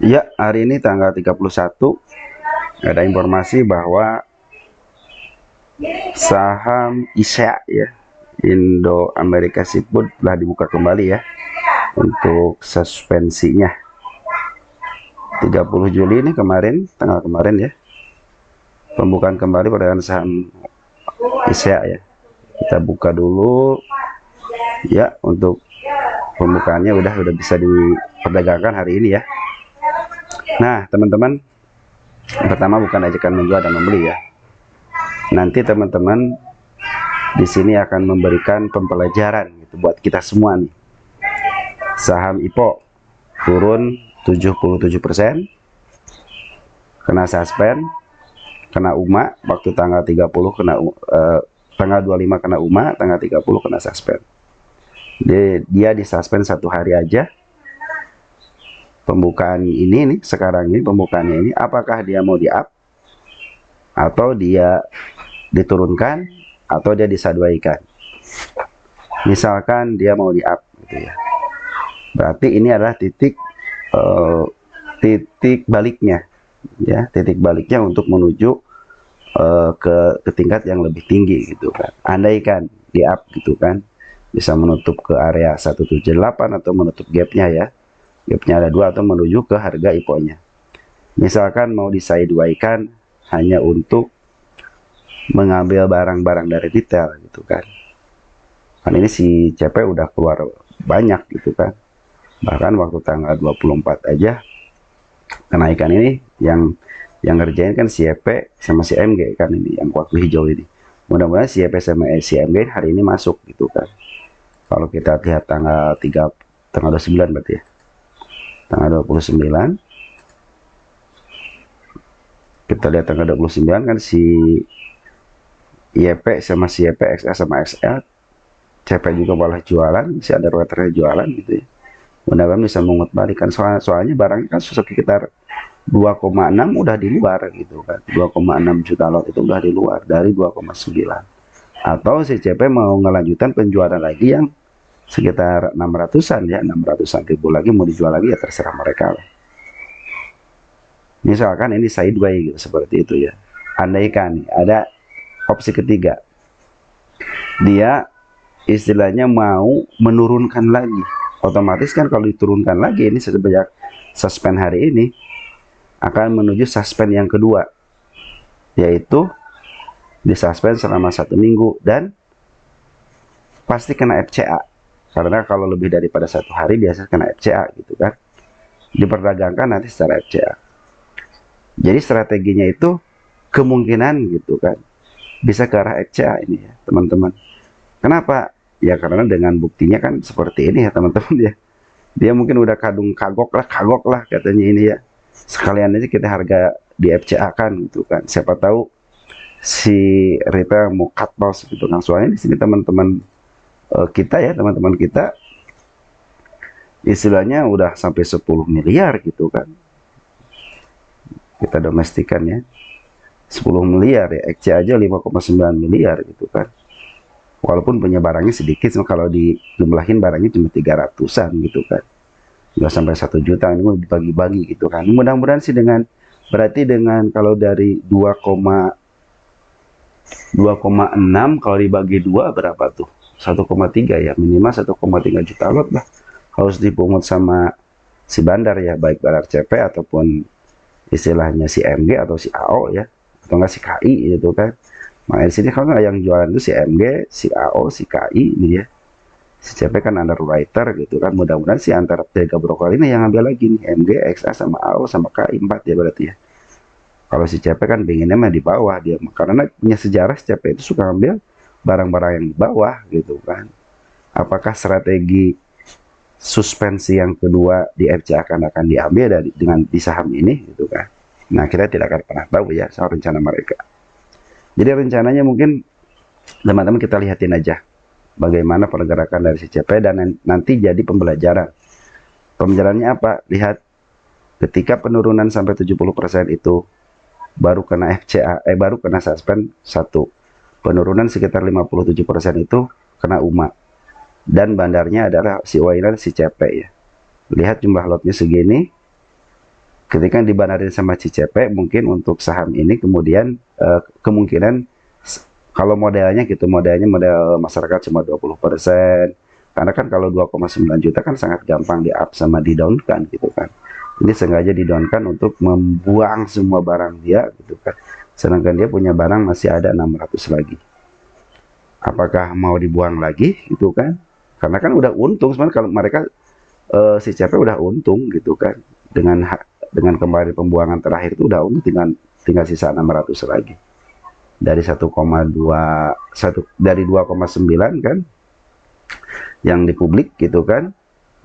Ya, hari ini tanggal 31 ada informasi bahwa saham ISEA ya, Indo Amerika Seafood telah dibuka kembali ya untuk suspensinya. 30 Juli ini kemarin, tanggal kemarin ya, pembukaan kembali perdagangan saham ISEA ya. Kita buka dulu ya, untuk pembukaannya udah bisa diperdagangkan hari ini ya. Nah, teman-teman, pertama bukan ajakan menjual dan membeli ya. Nanti teman-teman di sini akan memberikan pembelajaran gitu buat kita semua nih. Saham IPO turun 77%, kena suspend, kena UMA waktu tanggal 30, tanggal 25 kena UMA, tanggal 30 kena suspend. Dia disuspend 1 hari aja. Pembukaan ini nih, sekarang ini pembukaannya ini, apakah dia mau di up atau dia diturunkan atau dia disadwaikan. Misalkan dia mau di up gitu ya, berarti ini adalah titik baliknya ya, titik baliknya untuk menuju ke tingkat yang lebih tinggi gitu kan. Andaikan di up gitu kan, bisa menutup ke area 178 atau menutup gapnya ya, gapnya ada 2, atau menuju ke harga IPO-nya. Misalkan mau disidewaykan hanya untuk mengambil barang-barang dari retail gitu kan. Kan ini si CP udah keluar banyak gitu kan. Bahkan waktu tanggal 24 aja kenaikan ini yang ngerjain kan si EP sama si MG kan, ini yang waktu hijau ini. Mudah-mudahan si EP sama si MG hari ini masuk gitu kan. Kalau kita lihat tanggal 3, tanggal 29 berarti ya. Tanggal 29 kita lihat tanggal 29 kan si IEP sama si IEP, XA sama XL, CP juga malah jualan, si ada underwaternya jualan gitu ya. Mudah-mudahan bisa mengutbalikan, soalnya barangnya kan sekitar 2,6 udah di luar gitu kan. 2,6 juta lot itu udah di luar dari 2,9. Atau si CP mau ngelanjutan penjualan lagi yang sekitar 600-an ya, 600-an ribu lagi mau dijual lagi, ya terserah mereka lah. Misalkan ini sideway gitu, seperti itu ya. Andaikan nih ada opsi ketiga, dia istilahnya mau menurunkan lagi, otomatis kan kalau diturunkan lagi ini sejak suspend hari ini akan menuju suspend yang kedua, yaitu disuspend selama 1 minggu dan pasti kena FCA, karena kalau lebih daripada 1 hari biasanya kena FCA gitu kan, diperdagangkan nanti secara FCA. Jadi strateginya itu kemungkinan gitu kan bisa ke arah FCA ini ya teman-teman. Kenapa? Ya karena dengan buktinya kan seperti ini ya teman-teman ya. Dia mungkin udah kagok lah katanya ini ya. Sekalian aja kita harga di FCA kan gitu kan. Siapa tahu si retail mau cut loss gitu kan. Soalnya di sini teman-teman kita ya, teman-teman kita istilahnya udah sampai 10 miliar gitu kan. Kita domestikannya 10 miliar ya, XC aja 5,9 miliar gitu kan. Walaupun punya barangnya sedikit, kalau dijumlahin barangnya cuma 300-an gitu kan. Nggak sampai 1 juta, ini mau dibagi-bagi gitu kan. Mudah-mudahan sih berarti dengan kalau dari 2,6 kalau dibagi 2 berapa tuh? 1,3 ya, minimal 1,3 juta lot lah. Harus dipungut sama si bandar ya, baik bandar CP ataupun istilahnya si MG atau si AO ya, atau enggak si KI gitu kan. Makanya di sini kalau yang jualan itu si MG, si AO, si KI ini ya. Si CP kan underwriter gitu kan. Mudah-mudahan si antara 3 broker ini yang ngambil lagi nih, MG, XA sama AO sama KI 4 ya berarti ya. Kalau si CP kan pengennya mah di bawah dia, karena punya sejarah si CP itu suka ngambil barang-barang yang di bawah gitu kan. Apakah strategi suspensi yang kedua di FC akan diambil dengan di saham ini gitu kan. Nah, kita tidak akan pernah tahu ya soal rencana mereka. Jadi rencananya mungkin teman-teman kita lihatin aja bagaimana pergerakan dari si CP dan nanti jadi pembelajaran. Pembelajarannya apa? Lihat ketika penurunan sampai 70% itu baru kena FCA, baru kena suspend 1. Penurunan sekitar 57% itu kena UMA. Dan bandarnya adalah si Wainan, si CP ya. Lihat jumlah lotnya segini, ketika dibandarin sama si CP, mungkin untuk saham ini kemudian kemungkinan kalau modelnya gitu, model masyarakat cuma 20%. Karena kan kalau 2,9 juta kan sangat gampang di up sama di down kan gitu kan. Ini sengaja di down kan untuk membuang semua barang dia gitu kan. Sedangkan dia punya barang masih ada 600 lagi. Apakah mau dibuang lagi gitu kan? Karena kan udah untung sebenarnya kalau mereka si CP udah untung gitu kan. Dengan kemarin pembuangan terakhir itu udah untung tinggal sisa 600 lagi. Dari 1,2 dari 2,9 kan yang di publik gitu kan,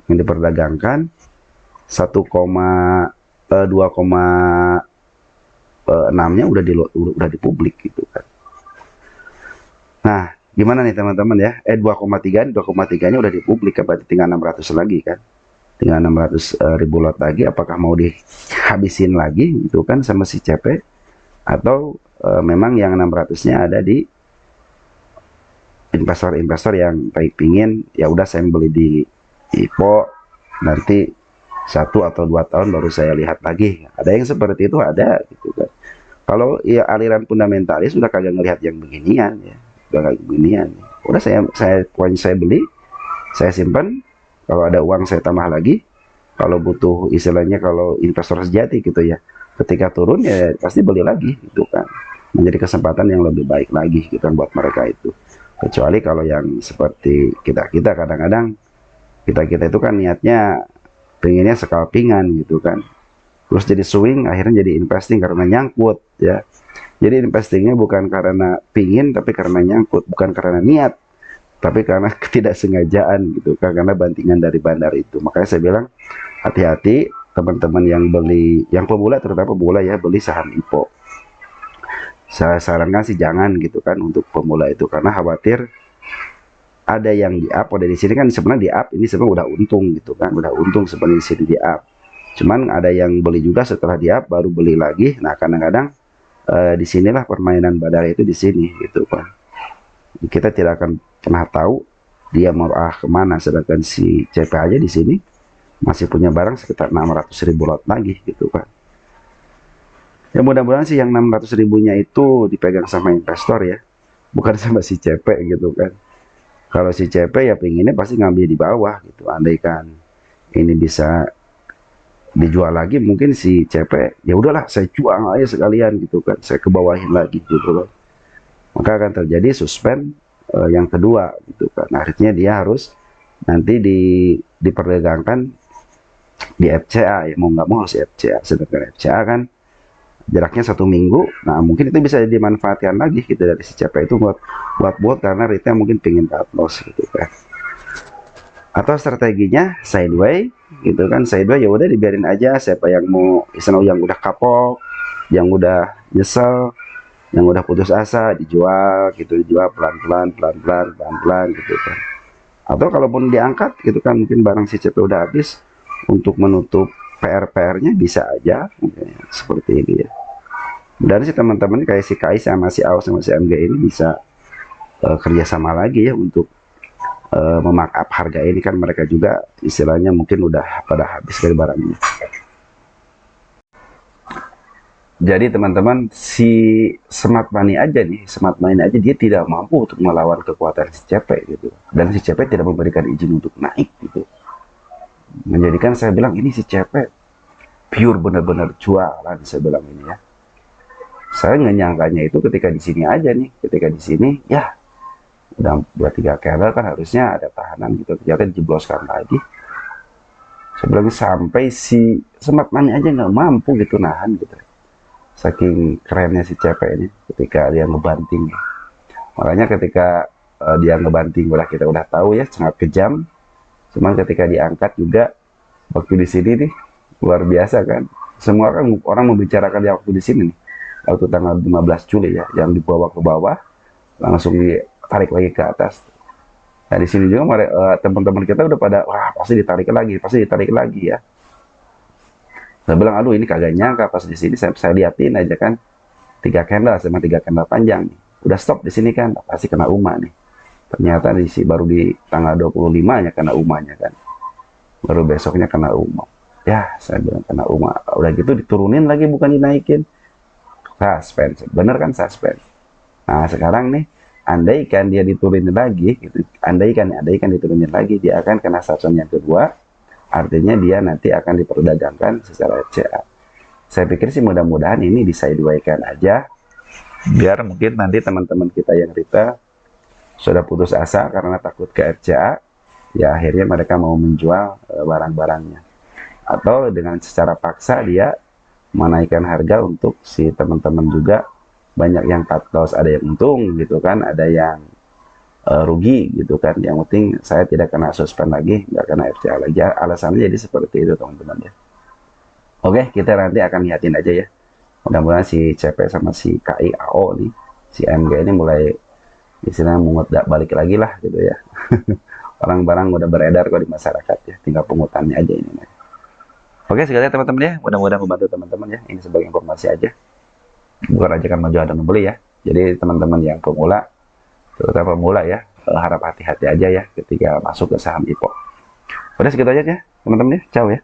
yang diperdagangkan 2,6-nya udah di publik gitu kan. Nah, gimana nih teman-teman ya? 2,3-nya udah di publik, berarti tinggal 600 lagi kan. Tinggal 600 ribu lot lagi, apakah mau dihabisin lagi gitu kan sama si CP, atau memang yang 600-nya ada di investor-investor yang baik pingin, ya udah saya beli di IPO, nanti 1 atau 2 tahun baru saya lihat lagi. Ada yang seperti itu, ada gitu kan. Kalau ya aliran fundamentalis sudah kagak ngelihat yang beginian ya, udah kayak beginian. Udah saya beli, saya simpan, kalau ada uang saya tambah lagi, kalau butuh istilahnya kalau investor sejati gitu ya, ketika turun ya pasti beli lagi gitu kan. Menjadi kesempatan yang lebih baik lagi gitu kan buat mereka itu. Kecuali kalau yang seperti kita kadang-kadang kita itu kan niatnya pengennya scalpingan gitu kan, terus jadi swing, akhirnya jadi investing karena nyangkut ya. Jadi investingnya bukan karena pingin, tapi karena nyangkut, bukan karena niat, tapi karena ketidaksengajaan gitu kan, karena bantingan dari bandar itu. Makanya saya bilang hati-hati teman-teman yang beli, yang pemula, terutama pemula ya, beli saham IPO. Saya sarankan sih jangan gitu kan untuk pemula itu, karena khawatir ada yang di up. Udah di sini kan sebenarnya di up ini sebenarnya udah untung gitu kan, udah untung sebenarnya di sini di up. Cuman ada yang beli juga setelah di up baru beli lagi. Nah kadang-kadang disinilah permainan badar itu di sini gitu kan. Kita tidak akan pernah tahu dia mau kemana. Sedangkan si CP aja di sini masih punya barang sekitar 600 ribu lot lagi gitu kan. Ya mudah-mudahan sih yang 600 ribunya itu dipegang sama investor ya, bukan sama si CP gitu kan. Kalau si CP ya pengennya pasti ngambil di bawah gitu. Andaikan ini bisa dijual lagi, mungkin si CP ya udahlah saya jual aja sekalian gitu kan, saya kebawahin lagi gitu kan. Maka akan terjadi suspend yang kedua gitu kan. Akhirnya dia harus nanti diperdagangkan di FCA ya, mau nggak mau harus FCA. Sedangkan FCA kan jaraknya 1 minggu, nah mungkin itu bisa dimanfaatkan lagi gitu dari si CP itu buat karena retail mungkin pengen cut loss gitu kan. Atau strateginya sideway gitu kan, sideway ya udah dibiarin aja, siapa yang mau istilah yang udah kapok, yang udah nyesel, yang udah putus asa, dijual gitu, dijual pelan-pelan gitu kan. Atau kalaupun diangkat gitu kan, mungkin barang si CP udah habis, untuk menutup PR-nya bisa aja mungkin ya, seperti ini ya. Dan si teman-teman kayak si KAI sama si AOS sama si MG ini bisa kerjasama lagi ya untuk memarkup harga ini kan. Mereka juga istilahnya mungkin udah pada habis dari barangnya. Jadi teman-teman, si smart money aja dia tidak mampu untuk melawan kekuatan si CP gitu. Dan si CP tidak memberikan izin untuk naik gitu. Menjadikan saya bilang ini si CP pure benar-benar jualan, saya bilang ini ya. Saya nggak nyangkanya itu ketika di sini aja nih, ketika di sini ya udah 2-3 candle kan harusnya ada tahanan gitu, ternyata dijebloskan lagi. Saya bilang sampai si smart money aja nggak mampu gitu nahan gitu. Saking kerennya si CP ini ketika dia ngebanting. Makanya ketika dia ngebanting kita udah tahu ya sangat kejam. Cuman ketika diangkat juga waktu di sini nih luar biasa kan. Semua kan orang membicarakan yang waktu di sini nih. Waktu tanggal 15 Juli ya, yang dibawa ke bawah langsung ditarik lagi ke atas. Nah di sini juga teman-teman kita udah pada wah pasti ditarik lagi ya. Saya bilang aduh ini kagak nyangka, pas di sini saya liatin aja kan 3 candle sama 3 candle panjang nih. Udah stop di sini kan, pasti kena UMA nih. Ternyata baru di tanggal 25-nya kena UMA-nya kan. Baru besoknya kena UMA. Ya, saya bilang kena UMA. Udah gitu diturunin lagi, bukan dinaikin. Suspense. Bener kan, suspense. Nah, sekarang nih, andaikan dia diturunin lagi, gitu, andaikan diturunin lagi, dia akan kena sanksi yang kedua, artinya dia nanti akan diperdagangkan secara FCA. Saya pikir sih mudah-mudahan ini disidewaykan aja, biar mungkin nanti teman-teman kita yang retail sudah putus asa karena takut ke FCA, ya akhirnya mereka mau menjual barang-barangnya. Atau dengan secara paksa dia menaikkan harga untuk si teman-teman juga, banyak yang cut loss, ada yang untung gitu kan, ada yang rugi gitu kan. Yang penting saya tidak kena suspend lagi, nggak kena FCA lagi. Alasannya jadi seperti itu teman-teman ya. Oke, kita nanti akan lihatin aja ya. Mudah-mudahan si CP sama si KI AO nih, si MG ini mulai istilahnya mungut balik lagi lah gitu ya. Barang-barang udah beredar kok di masyarakat ya, tinggal pungutannya aja ini. Oke, sekali teman-teman ya, mudah-mudahan membantu teman-teman ya. Ini sebagai informasi aja, bukan ajakan menjual dan membeli ya. Jadi teman-teman yang pemula, terutama pemula ya, harap hati-hati aja ya ketika masuk ke saham IPO. Udah segitu aja ya teman-teman ya, ciao ya.